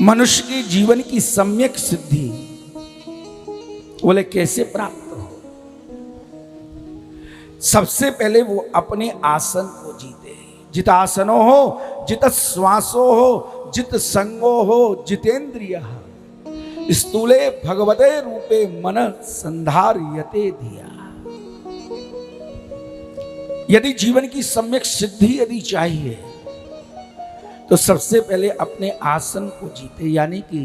मनुष्य के जीवन की सम्यक सिद्धि बोले कैसे प्राप्त हो? सबसे पहले वो अपने आसन को जीते। जितासनो हो, जित श्वासो हो, जित संगो हो, जितेंद्रिय स्थूले भगवते रूपे मन संधार्यते धिया। यदि जीवन की सम्यक सिद्धि यदि चाहिए तो सबसे पहले अपने आसन को जीते, यानी कि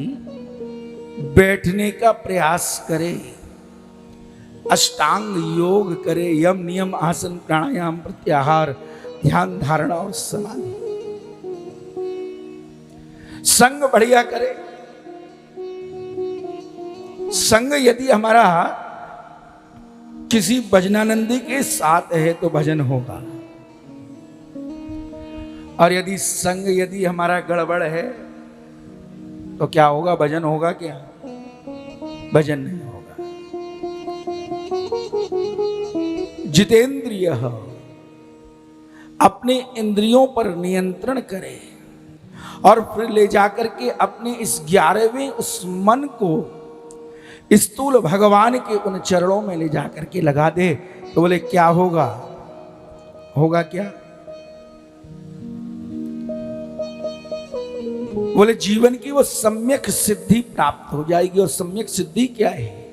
बैठने का प्रयास करे, अष्टांग योग करे, यम नियम आसन प्राणायाम प्रत्याहार ध्यान धारणा और समाधि। संग बढ़िया करे। संग यदि हमारा किसी भजनानंदी के साथ है तो भजन होगा, और यदि संग यदि हमारा गड़बड़ है तो क्या होगा? भजन होगा क्या? भजन नहीं होगा। जितेंद्रिय अपने इंद्रियों पर नियंत्रण करे और फिर ले जाकर के अपने इस 11वें उस मन को स्थूल भगवान के उन चरणों में ले जाकर के लगा दे तो बोले क्या होगा? होगा क्या? बोले जीवन की वो सम्यक सिद्धि प्राप्त हो जाएगी। और सम्यक सिद्धि क्या है?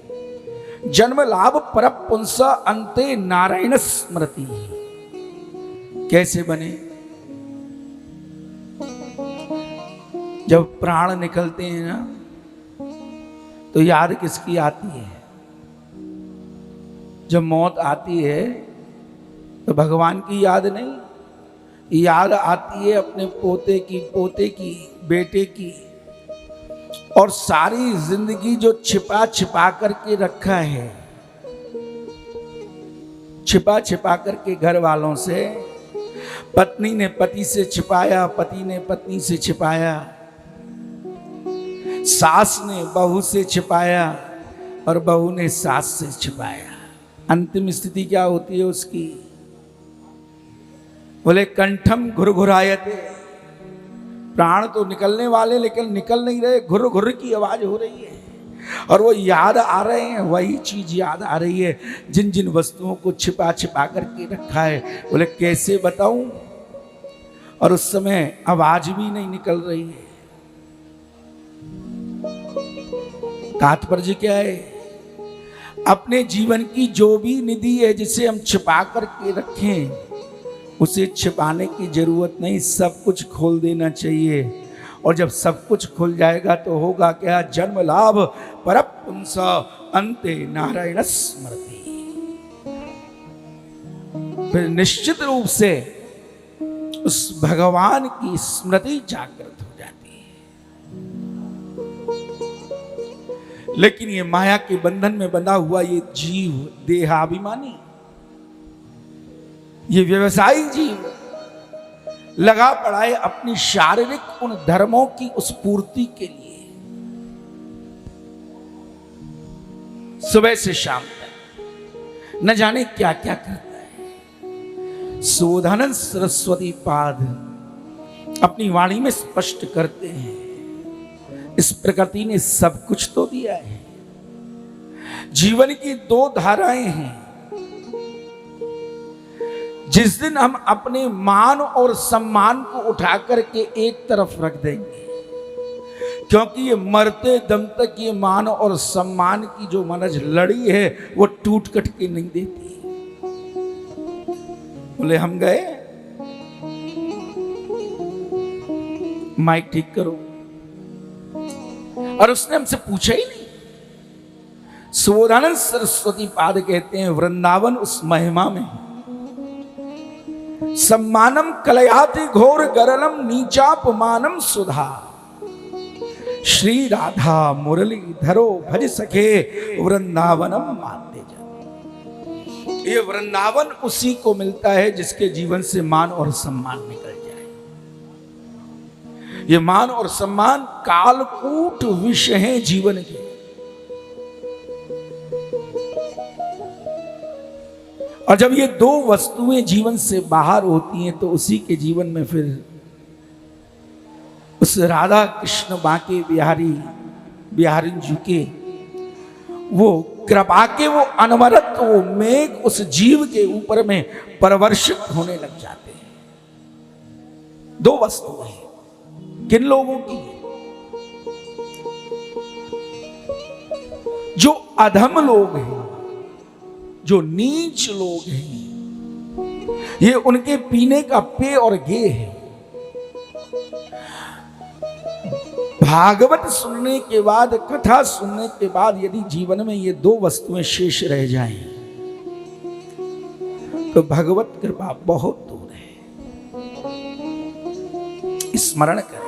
जन्म लाभ पर पुंस अंते नारायण स्मृति। कैसे बने? जब प्राण निकलते हैं ना तो याद किसकी आती है? जब मौत आती है तो भगवान की याद नहीं, याद आती है अपने पोते की, पोते की, बेटे की, और सारी जिंदगी जो छिपा छिपा करके रखा है, छिपा छिपा करके घर वालों से, पत्नी ने पति से छिपाया, पति ने पत्नी से छिपाया, सास ने बहू से छिपाया और बहू ने सास से छिपाया। अंतिम स्थिति क्या होती है उसकी? बोले कंठम घुरघुरायते। प्राण तो निकलने वाले लेकिन निकल नहीं रहे, घुर घुर की आवाज हो रही है, और वो याद आ रहे हैं, वही चीज याद आ रही है जिन जिन वस्तुओं को छिपा छिपा करके रखा है। बोले कैसे बताऊं? और उस समय आवाज भी नहीं निकल रही है। तात्पर्य क्या है? अपने जीवन की जो भी निधि है जिसे हम छिपा करके रखें, उसे छिपाने की जरूरत नहीं, सब कुछ खोल देना चाहिए। और जब सब कुछ खुल जाएगा तो होगा क्या? जन्म लाभ परपुंस अंते नारायण स्मृति। फिर निश्चित रूप से उस भगवान की स्मृति जागृत हो जाती है। लेकिन ये माया के बंधन में बंधा हुआ ये जीव देहाभिमानी, ये व्यवसायी जीव लगा पड़ा है अपनी शारीरिक उन धर्मों की उस पूर्ति के लिए। सुबह से शाम तक न जाने क्या क्या करता है। सुबोधानंद सरस्वती पाद अपनी वाणी में स्पष्ट करते हैं, इस प्रकृति ने सब कुछ तो दिया है। जीवन की दो धाराएं हैं। जिस दिन हम अपने मान और सम्मान को उठा करके एक तरफ रख देंगे, क्योंकि ये मरते दम तक ये मान और सम्मान की जो मनज लड़ी है वो टूट कट के नहीं देती। बोले हम गए, माइक ठीक करो, और उसने हमसे पूछा ही नहीं। सुबोधानंद सरस्वती पाद कहते हैं वृंदावन उस महिमा में सम्मानम कलयाति घोर गरलम नीचापमानम सुधा। श्री राधा मुरली धरो भज सखे वृंदावनम माते जन। ये वृंदावन उसी को मिलता है जिसके जीवन से मान और सम्मान निकल जाए। ये मान और सम्मान कालकूट विषय है जीवन के। और जब ये दो वस्तुएं जीवन से बाहर होती हैं तो उसी के जीवन में फिर उस राधा कृष्ण बांके बिहारी जी के वो कृपा के वो अनवरत वो मेघ उस जीव के ऊपर में परवर्षित होने लग जाते हैं। दो वस्तुएं किन लोगों की? जो अधम लोग हैं, जो नीच लोग हैं, ये उनके पीने का पेय और गेय है। भागवत सुनने के बाद, कथा सुनने के बाद यदि जीवन में ये दो वस्तुएं शेष रह जाएं, तो भगवत कृपा बहुत दूर है। स्मरण कर